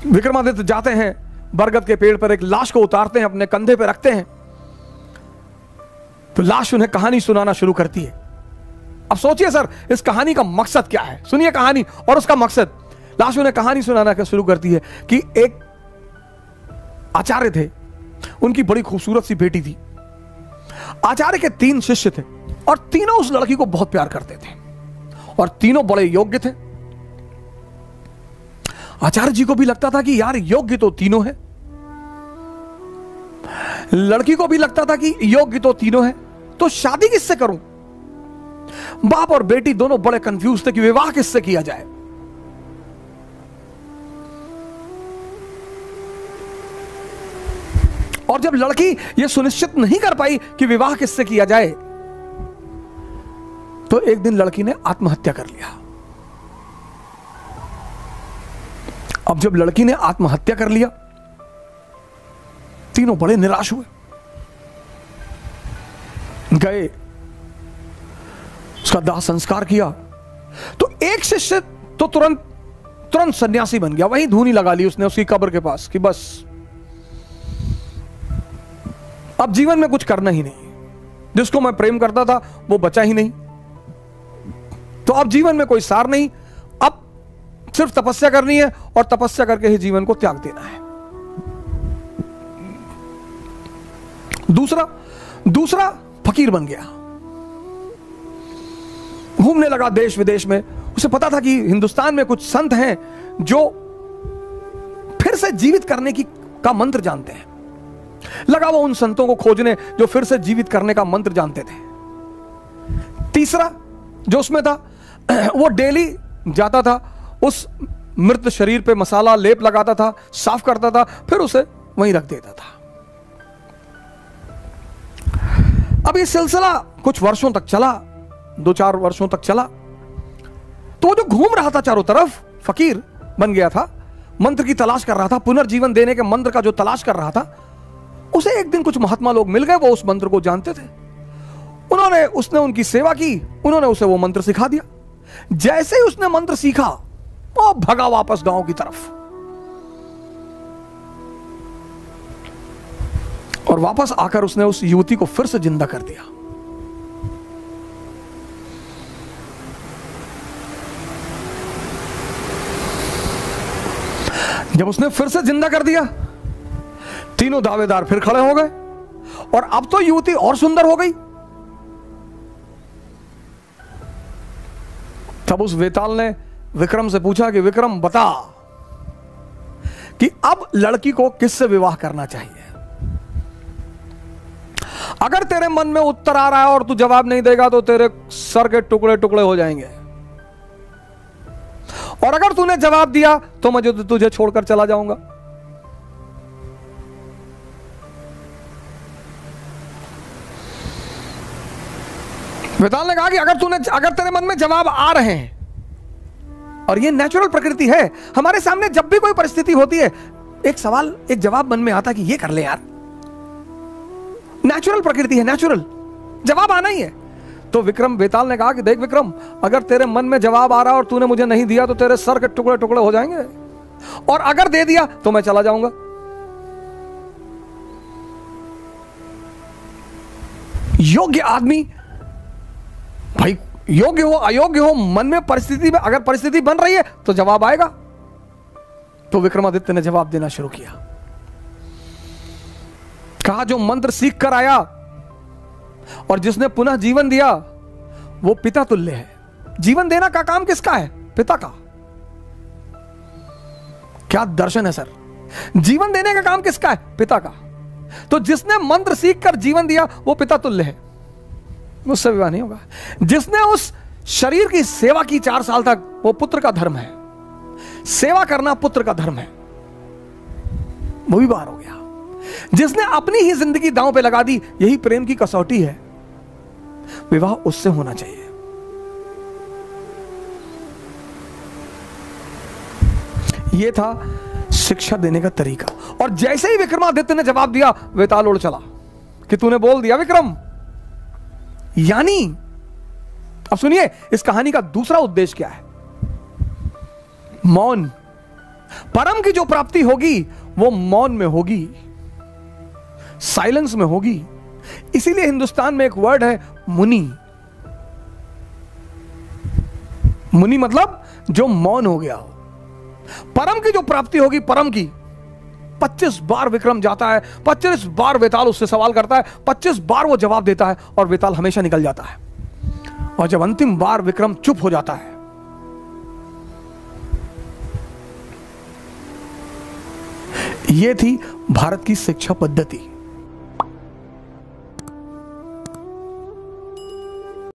विक्रमादित्य जाते हैं, बरगद के पेड़ पर एक लाश को उतारते हैं, अपने कंधे पे रखते हैं, तो लाश उन्हें कहानी सुनाना शुरू करती है। अब सोचिए सर, इस कहानी का मकसद क्या है? सुनिए कहानी और उसका मकसद। लाश उन्हें कहानी सुनाना शुरू करती है कि एक आचार्य थे, उनकी बड़ी खूबसूरत सी बेटी थी। आचार्य के 3 शिष्य थे और तीनों उस लड़की को बहुत प्यार करते थे और तीनों बड़े योग्य थे। आचार्य जी को भी लगता था कि यार योग्य तो तीनों हैं, लड़की को भी लगता था कि योग्य तो तीनों हैं, तो शादी किससे करूं? बाप और बेटी दोनों बड़े कंफ्यूज थे कि विवाह किससे किया जाए। और जब लड़की यह सुनिश्चित नहीं कर पाई कि विवाह किससे किया जाए, तो एक दिन लड़की ने आत्महत्या कर लिया। अब जब लड़की ने आत्महत्या कर लिया, तीनों बड़े निराश हुए, गए, उसका दाह संस्कार किया। तो एक शिष्य तो तुरंत सन्यासी बन गया, वहीं धूनी लगा ली उसने उसकी कब्र के पास कि बस अब जीवन में कुछ करना ही नहीं, जिसको मैं प्रेम करता था वो बचा ही नहीं, तो अब जीवन में कोई सार नहीं, अब सिर्फ तपस्या करनी है और तपस्या करके ही जीवन को त्याग देना है। दूसरा फकीर बन गया, घूमने लगा देश विदेश में। उसे पता था कि हिंदुस्तान में कुछ संत हैं जो फिर से जीवित करने का मंत्र जानते हैं। लगा वो उन संतों को खोजने जो फिर से जीवित करने का मंत्र जानते थे। तीसरा जो उसमें था, वो डेली जाता था, उस मृत शरीर पे मसाला लेप लगाता था, साफ करता था, फिर उसे वहीं रख देता था। अब ये सिलसिला कुछ वर्षों तक चला, 2-4 वर्षों तक चला। तो वो जो घूम रहा था चारों तरफ, फकीर बन गया था, मंत्र की तलाश कर रहा था, पुनर्जीवन देने के मंत्र का जो तलाश कर रहा था, उसे एक दिन कुछ महात्मा लोग मिल गए, वो उस मंत्र को जानते थे। उसने उनकी सेवा की, उन्होंने उसे वो मंत्र सिखा दिया। जैसे ही उसने मंत्र सीखा, वो भगा वापस गांव की तरफ और वापस आकर उसने उस युवती को फिर से जिंदा कर दिया। जब उसने फिर से जिंदा कर दिया, तीनों दावेदार फिर खड़े हो गए और अब तो युवती और सुंदर हो गई। तब उस वेताल ने विक्रम से पूछा कि विक्रम बता कि अब लड़की को किससे विवाह करना चाहिए? अगर तेरे मन में उत्तर आ रहा है और तू जवाब नहीं देगा तो तेरे सर के टुकड़े टुकड़े हो जाएंगे, और अगर तूने जवाब दिया तो मैं तुझे छोड़कर चला जाऊंगा। वेताल ने कहा कि अगर तेरे मन में जवाब आ रहे हैं, और ये नेचुरल प्रकृति है, हमारे सामने जब भी कोई परिस्थिति होती है, एक जवाब मन में आता है कि ये कर ले यार, नेचुरल प्रकृति है, नेचुरल जवाब आना ही है। तो वेताल ने कहा कि देख विक्रम, अगर तेरे मन में जवाब आ रहा है और तूने मुझे नहीं दिया तो तेरे सर के टुकड़े टुकड़े हो जाएंगे, और अगर दे दिया तो मैं चला जाऊंगा। योग्य आदमी भाई, योग्य हो अयोग्य हो, मन में परिस्थिति में अगर परिस्थिति बन रही है तो जवाब आएगा। तो विक्रमादित्य ने जवाब देना शुरू किया, कहा जो मंत्र सीख कर आया और जिसने पुनः जीवन दिया वो पिता तुल्य है। जीवन देना का काम किसका है? पिता का। क्या दर्शन है सर, जीवन देने का काम किसका है? पिता का। तो जिसने मंत्र सीख कर जीवन दिया वो पिता तुल्य है, उससे विवाह नहीं होगा। जिसने उस शरीर की सेवा की 4 साल तक, वो पुत्र का धर्म है, सेवा करना पुत्र का धर्म है, वो भी बाहर हो गया। जिसने अपनी ही जिंदगी दांव पे लगा दी, यही प्रेम की कसौटी है, विवाह उससे होना चाहिए। यह था शिक्षा देने का तरीका। और जैसे ही विक्रमादित्य ने जवाब दिया, वेताल उड़ चला कि तूने बोल दिया विक्रम। यानी अब सुनिए, इस कहानी का दूसरा उद्देश्य क्या है? मौन। परम की जो प्राप्ति होगी वो मौन में होगी, साइलेंस में होगी। इसीलिए हिंदुस्तान में एक वर्ड है मुनि। मुनि मतलब जो मौन हो गया हो। परम की जो प्राप्ति होगी, परम की 25 बार विक्रम जाता है, 25 बार वेताल उससे सवाल करता है, 25 बार वो जवाब देता है और वेताल हमेशा निकल जाता है। और जब अंतिम बार विक्रम चुप हो जाता है, यह थी भारत की शिक्षा पद्धति।